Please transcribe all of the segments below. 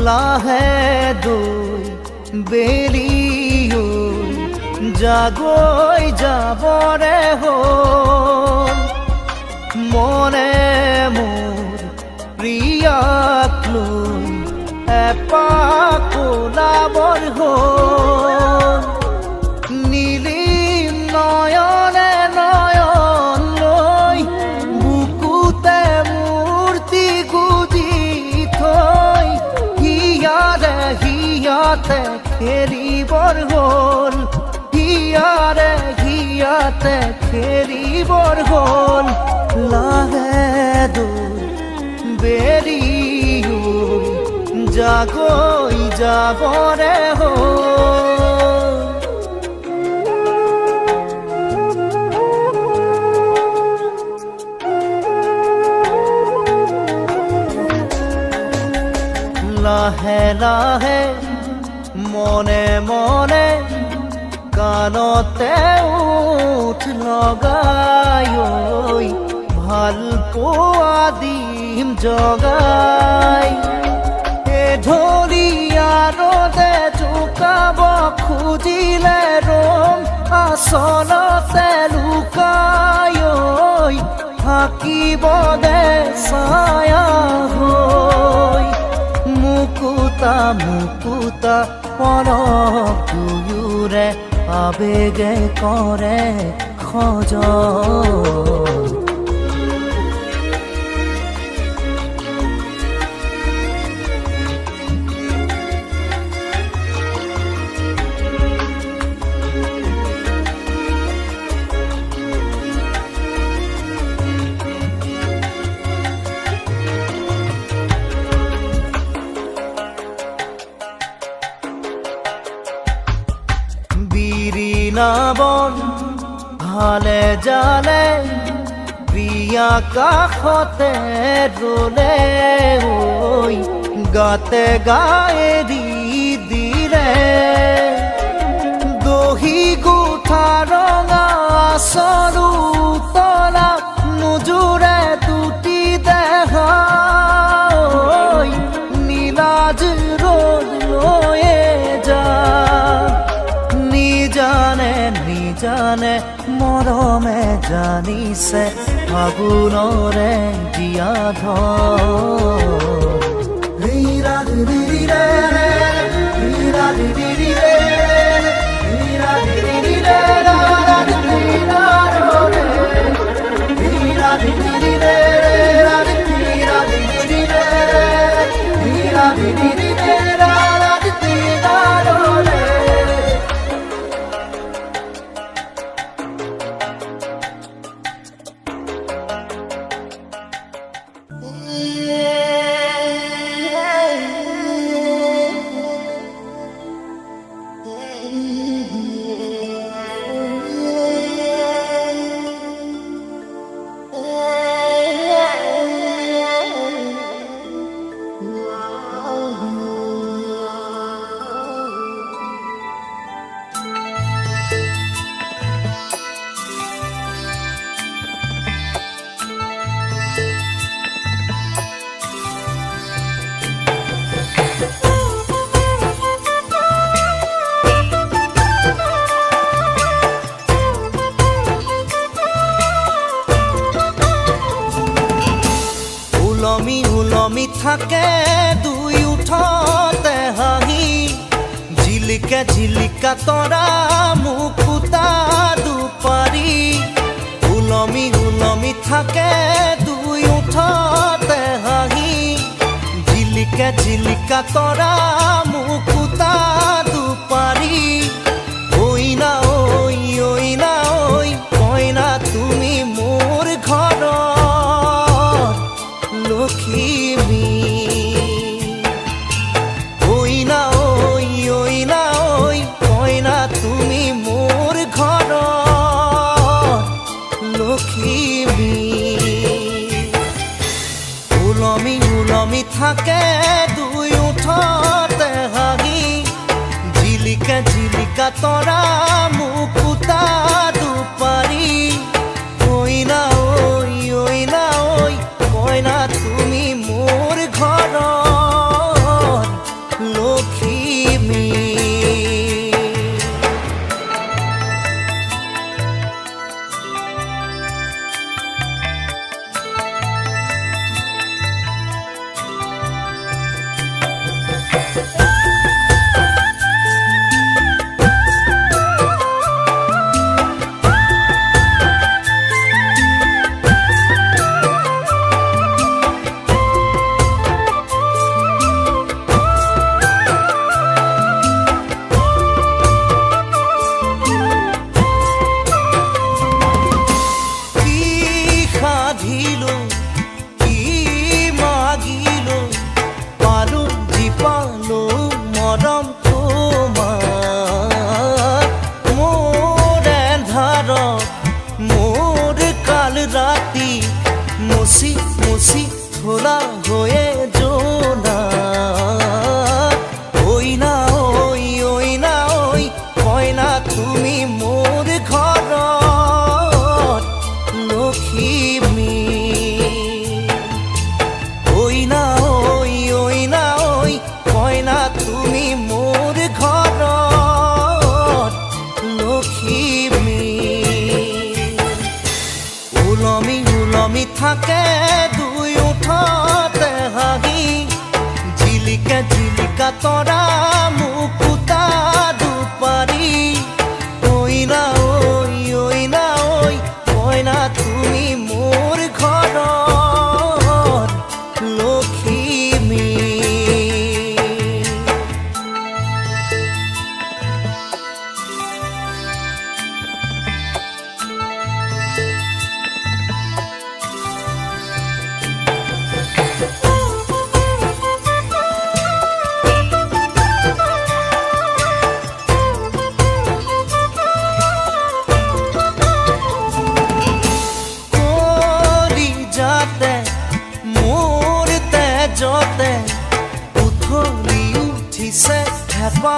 লাহে দৈ বেলিও জাগৈ যাবৰে হ'ল মনে মোৰ প্ৰিয়াক লৈ এপাক ওলাবৰ হ'ল নীলিম নয়নে নয়ন লৈ বুকুতে মূৰ্তি গুজি থৈ হিয়াৰে হিয়াতে খেলিবৰ হ'ল হিয়াৰে হিয়াতে খেলিবৰ হ'ল লাহে দৈ বেৰিও জাগৈ যাবৰে হ'ল লাহে লাহে মনে মনে কাণতে উঠ লগাই ভাল পোৱা দিম জগাই ঢলিয়াৰতে জোকাব খুজিলে ৰম আচলতে লুকাই থাকিব দে ছায়া হৈ মুকুতা মুকুতা পলক দুয়োৰে আবেগে কৰে খজন বিৰিণাবন ভালে জালে প্ৰিয়া কাষতে ৰলে গাতে গায়েৰি দিলে দহি গোঠা ৰঙা চৰু তলা নোজোৰে দুটি দেহা নীলাজ ৰ'দ লৈয়ে যা নিজানে মৰমে জানিছে ফাগুনৰে জীয়া উলমি থাকে দুই উঠতে হাঁহি ঝিলিকা ঝিলিকা তৰা মুকুতা দুপাৰি উলমি থাকে দুই উঠতে হাঁহি ঝিলিকা ঝিলিকা তৰা মুকুতা দুপাৰি ঐনা ঐ ঐনা ঐ কইনা তুমি মোৰ ঘৰৰ লখিমী ঐনা ঐ কইনা তুমি মোৰ ঘৰৰ লখিমী উলমি থাকে দুই উঠতে হাঁহি ঝিলিকা ঝিলিকা তৰা মুকুতা দুপাৰি ঐনা ঐ কইনা তুমি মোৰ ঘৰৰ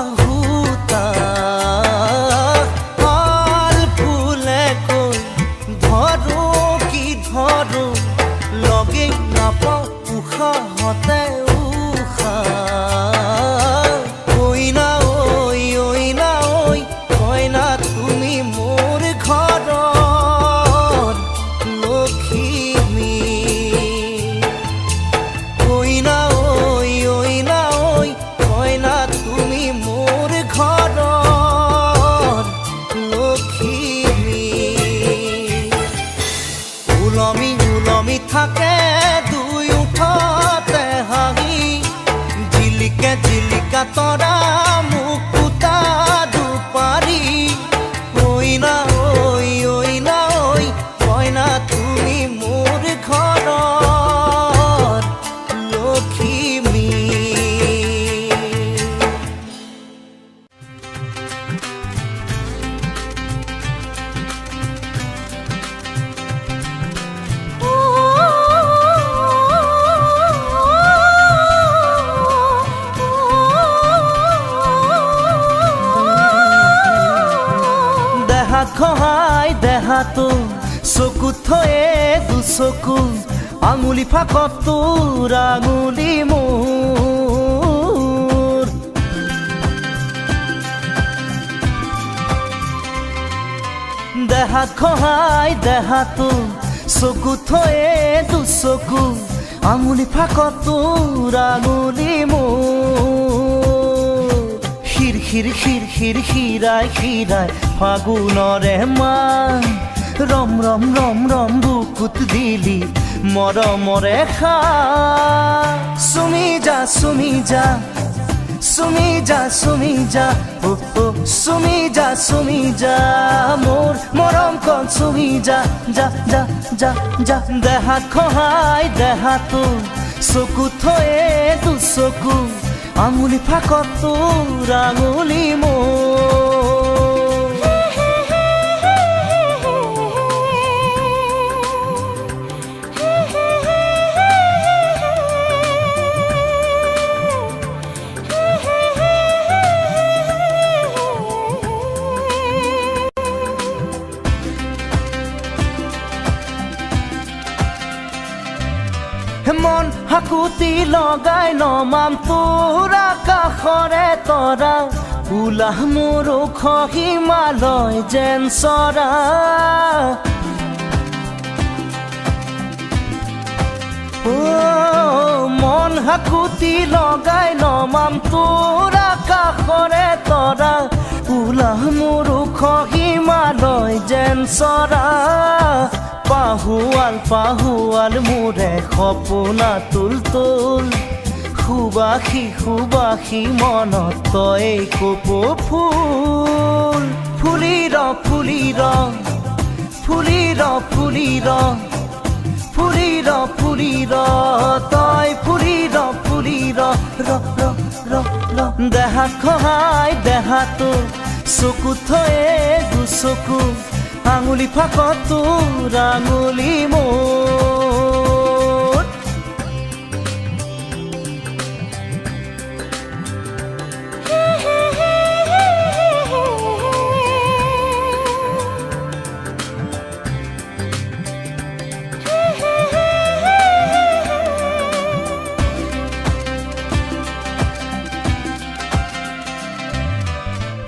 বাহুতা হাল ফুলে কৈ ধৰো কি ধৰো লগে নাপাওঁ উশাহতে উশাহ কইনা ঐ কইনা তুমি মোৰ ঘৰৰ লখিমী কইনা ঐ কইনা তুমি মোৰ ঘৰৰ লখিমী ওলমি ওলমি থাকে দুই ওঠতে হাঁহি জিলিকে জিলিকা তৰা মুকুতা দুপাৰি কইনা ঐ কইনা তুমি মোৰ ঘৰৰ লখিমী দেহাত খহাই দেহাতো চকুত থয়ে দুচকু আঙুলি ফাকত তোৰ আঙুলি মোৰ দেহাত খহাই দেহাতো চকুত থয়ে দুচকু আঙুলি ফাকত তোৰ আঙুলি মোৰ খিৰ খিৰ খিৰ খিৰ খিৰাই খিৰাই ফাগুনৰে মান ৰম ৰম ৰম ৰম বুকুত দিলি মৰমৰে খা চুমি যা চুমি যা চুমি যা চুমি যা চুমি যা মোৰ মৰম কণ চুমি যা যা যা যা যা দেহাত খহাই দেহাতো চকুত থয়ে দুচকু আঙুলি ফাকত তোৰ আঙুলি মোৰ মন হাকুতি লগাই নমাম তোৰ আকাশৰে তৰা উলাহ মোৰ ওখ হিমালয় যেন চৰা মন হাকুতি লগাই নমাম তোৰ আকাশৰে তৰা উলাহ মোৰ ওখ হিমালয় যেন চৰা পাহুৱাল পাহুৱাল মোৰে সপোনা তুল তুল সুবাসী সুবাসী মনত তই কপৌ ফুল ফুলি ৰ ফুলি ৰ ফুলি ৰ ফুলি ৰ ফুলি ৰ ফুলি ৰ তই ফুলি ৰ ফুলি ৰ ৰ ৰ ৰ ৰ দেহাত খহাই দেহাতো চকুত থয়ে দুচকু আঙুলি ফাকত তোৰ আঙুলি মোৰ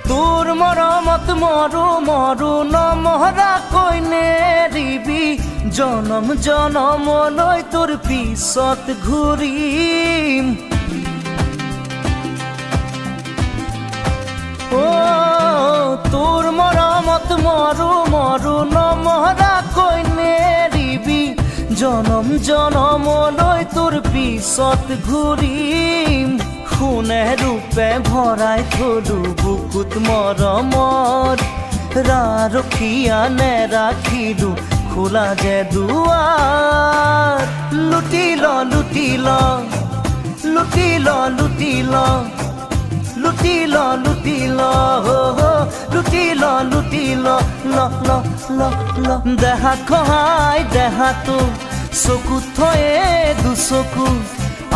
তোৰ মৰমত মৰো মৰো নমহৰাকৈ নেৰিবি জনম জনমলৈ তোৰ পিছত ঘূৰিম তোৰ মৰমত মৰো মৰো নমহৰাকৈ নেৰিবি জনম জনমলৈ তোৰ পিছত ঘূৰিম সোণে ৰূপে ভৰাই থলো বুকুত মৰমৰ ৰাৰখীয়া নেৰাখিলো খোলা যে দুৱাৰ লুটি ল লুটি ল লুটি ল লুটি ল লুটি ল লুটি ল লুটি ল লুটি ল ল ল ল ল দেহাত খহাই দেহাতো চকুত থয়ে দুচকু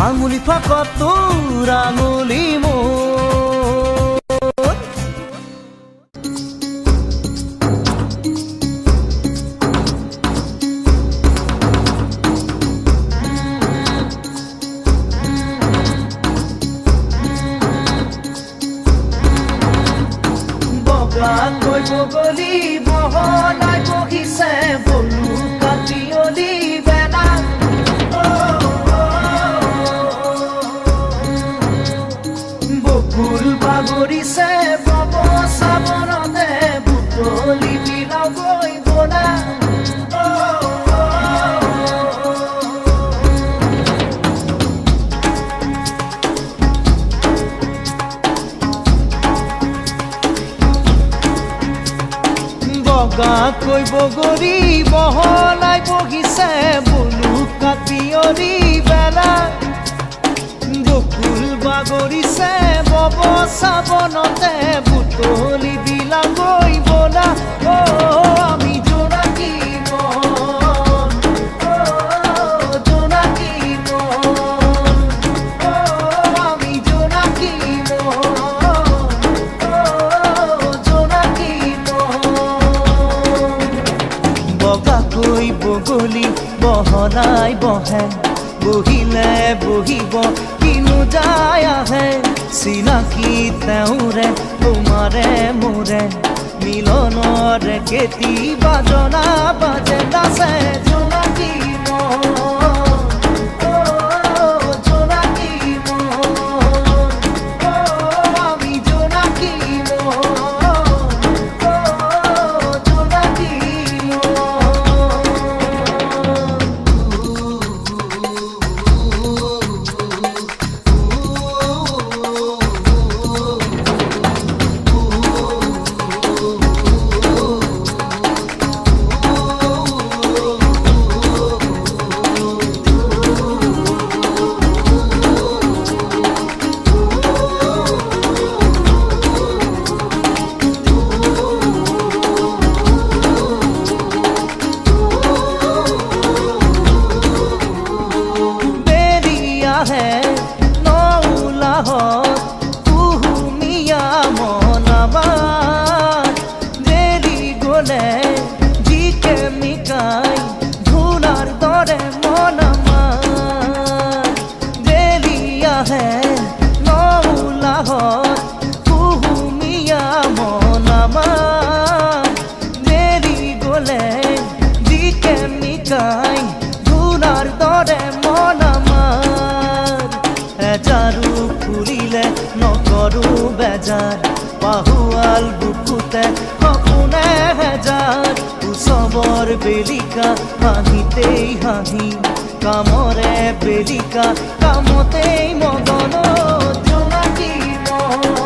আঙুলি ফাকত তোৰ আঙুলি মোৰ বগাকৈ বগলী বহলাই বহিছে বলুকা পিয়লি বেলা বকুল বাগৰিছে বব চাবনতে বুটলি বিলাগৈ বলা বগাকৈ বগৰী বহলাই বহিছে বলুকা পিয়লি বেলা বকুল বাগৰিছে বব চাবনতে বুটলি বিলাগৈ বলা আমি জোনাকী মন জোনাকী মন আমি জোনাকী মন জোনাকী মন বগাকৈ বগলী বহলাই বহে বহিলে বহিব কিনো যায় আহে চিনাকি তেওঁৰে তোমাৰে মোৰে মিলনৰ কেতিয়াবা জনা বাজে নাচে জোনাকী মন জোনাকী মন আমি জোনাকী মন জোনাকী বেজাৰ পাহুৱাল বুকুতে সপোনে হেজাৰ উৎসৱৰ বেলিকা হাঁহিতেই হাঁহি কামৰে বেলিকা কামতেই মদন জোনাকী মন